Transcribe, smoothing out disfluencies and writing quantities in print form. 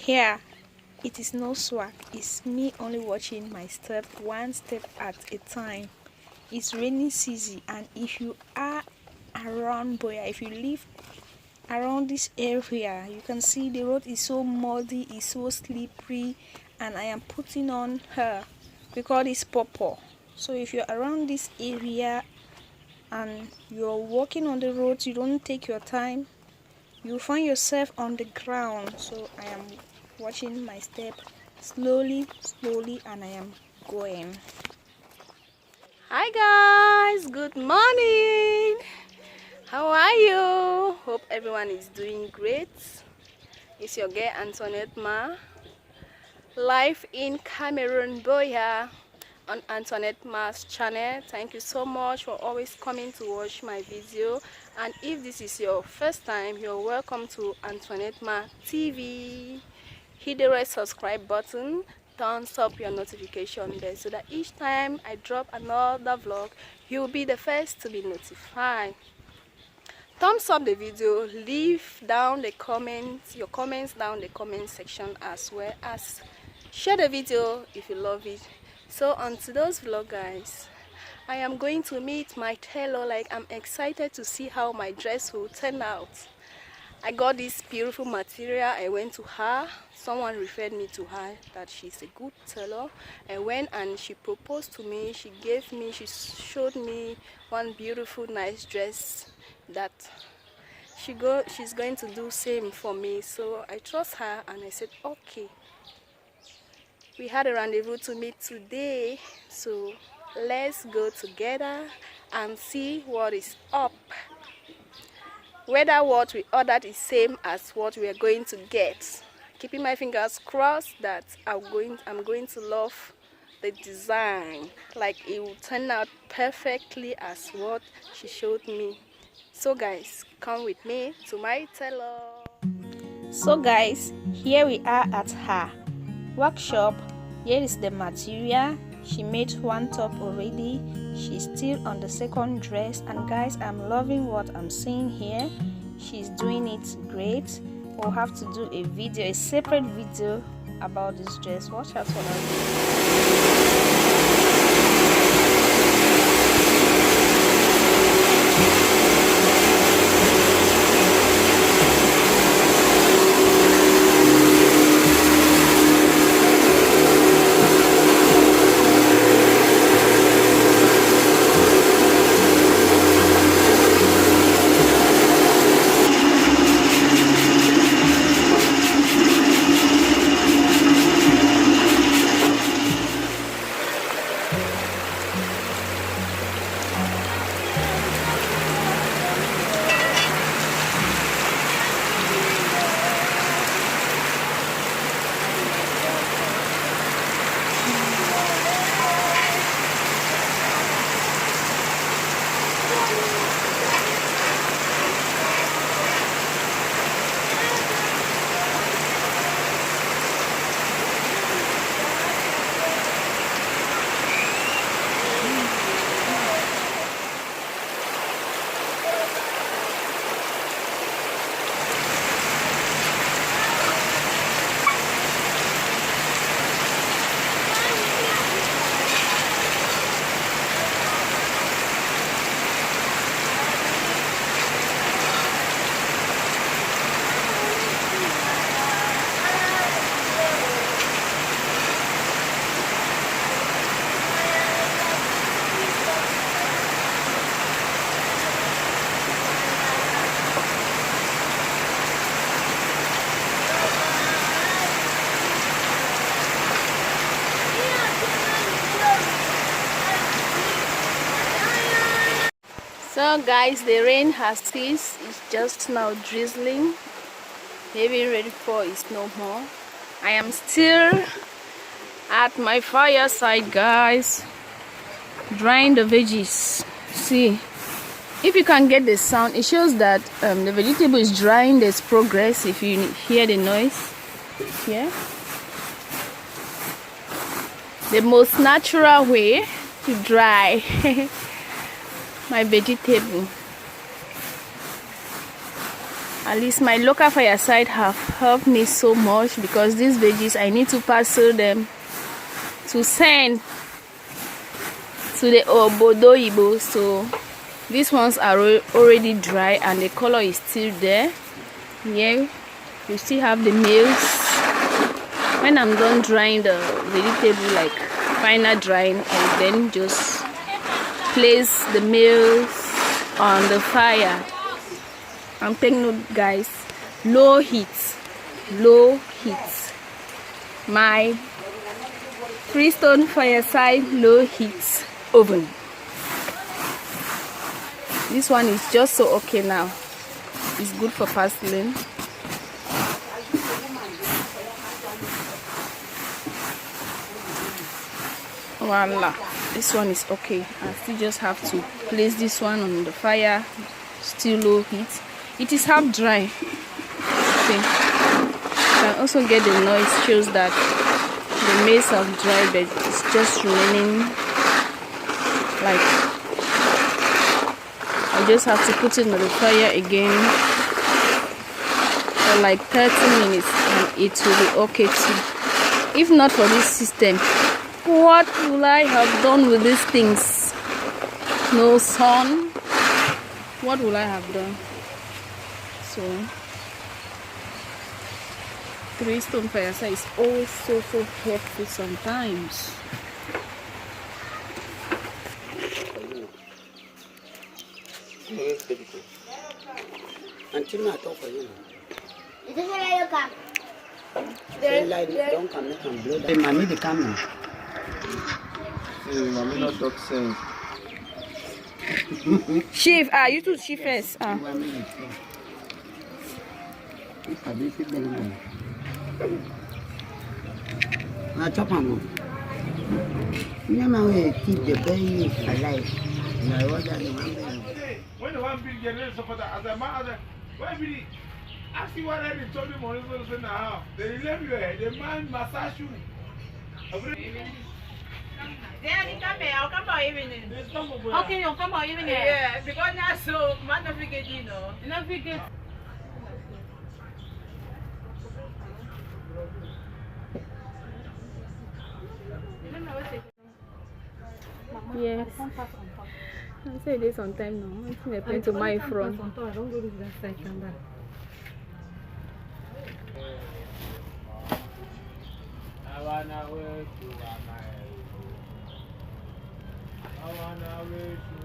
Here, it is no swag. It's me only watching my step, one step at a time. It's rainy season, and if you are around Boya, if you live around this area, you can see the road is so muddy, it's so slippery, and I am putting on her. We call this pawpaw. So if you're around this area and you're walking on the road, you don't take your time, you find yourself on the ground. So I am watching my step slowly, and I am going. Hi guys, good morning. How are you? Hope everyone is doing great. It's your girl Antoinette Ma, live in Cameroon, Boya, on Antoinette Ma's channel. Thank you so much for always coming to watch my video, and if this is your first time, you're welcome to Antoinette Ma TV. Hit the red subscribe button, thumbs up your notification bell so that each time I drop another vlog, you'll be the first to be notified. Thumbs up the video, leave down the comments, your comments down the comment section, as well as share the video if you love it. So on today's vlog, guys, I am going to meet my tailor. Like, I'm excited to see how my dress will turn out. I got this beautiful material. I went to her. Someone referred me to her that she's a good tailor. I went and she proposed to me. She showed me one beautiful, nice dress that she's going to do same for me. So I trust her and I said, okay. We had a rendezvous to meet today. So let's go together and see what is up. Whether what we ordered is same as what we are going to get. Keeping my fingers crossed that I'm going to love the design. Like, it will turn out perfectly as what she showed me. So guys, come with me to my tailor. So guys, here we are at her workshop. Here is the material. She made one top already. She's still on the second dress, and guys, I'm loving what I'm seeing here. She's doing it great. We'll have to do a video, a separate video about this dress. Watch out for her. So guys, the rain has ceased. It's just now drizzling. Heavy rainfall is no more. I am still at my fireside, guys, drying the veggies. See, if you can get the sound, it shows that the vegetable is drying. There's progress. If you hear the noise here, the most natural way to dry my vegetable. At least my local fireside have helped me so much, because these veggies I need to parcel them to send to the Obodo Ibo. So these ones are already dry and the color is still there. Here you still have the meals. When I'm done drying the vegetable, like final drying, I then just place the meals on the fire. And take note, guys, low heat. My Freestone Fireside low heat oven. This one is just so okay now. It's good for parceling. Voila, this one is okay. I still just have to place this one on the fire, still low heat. It is half dry. Okay, you can also get the noise, shows that the maize have dried, but it's just remaining like, I just have to put it on the fire again for like 30 minutes and it will be okay too. If not for this system, what will I have done with these things? No sun. What will I have done? So Freestone Fireside is always so helpful sometimes. Until I talk for you. Is this where you come? Don't come, make them blow. Hey, mommy, they come now. Hey, mommy, not talk sense. Chief, you two chief first. I chop them. Never keep the baby alive. When the one big generation support as a man, when we ask you what I told him on his now, they leave you, the man massage you. I'll come by evening. Okay, you'll come by evening. Yeah, because now so man of you know. Enough we get. Yes. I say this on time now. I think I plan to my front. I don't go to that section there. I wanna wait to my I wanna wait to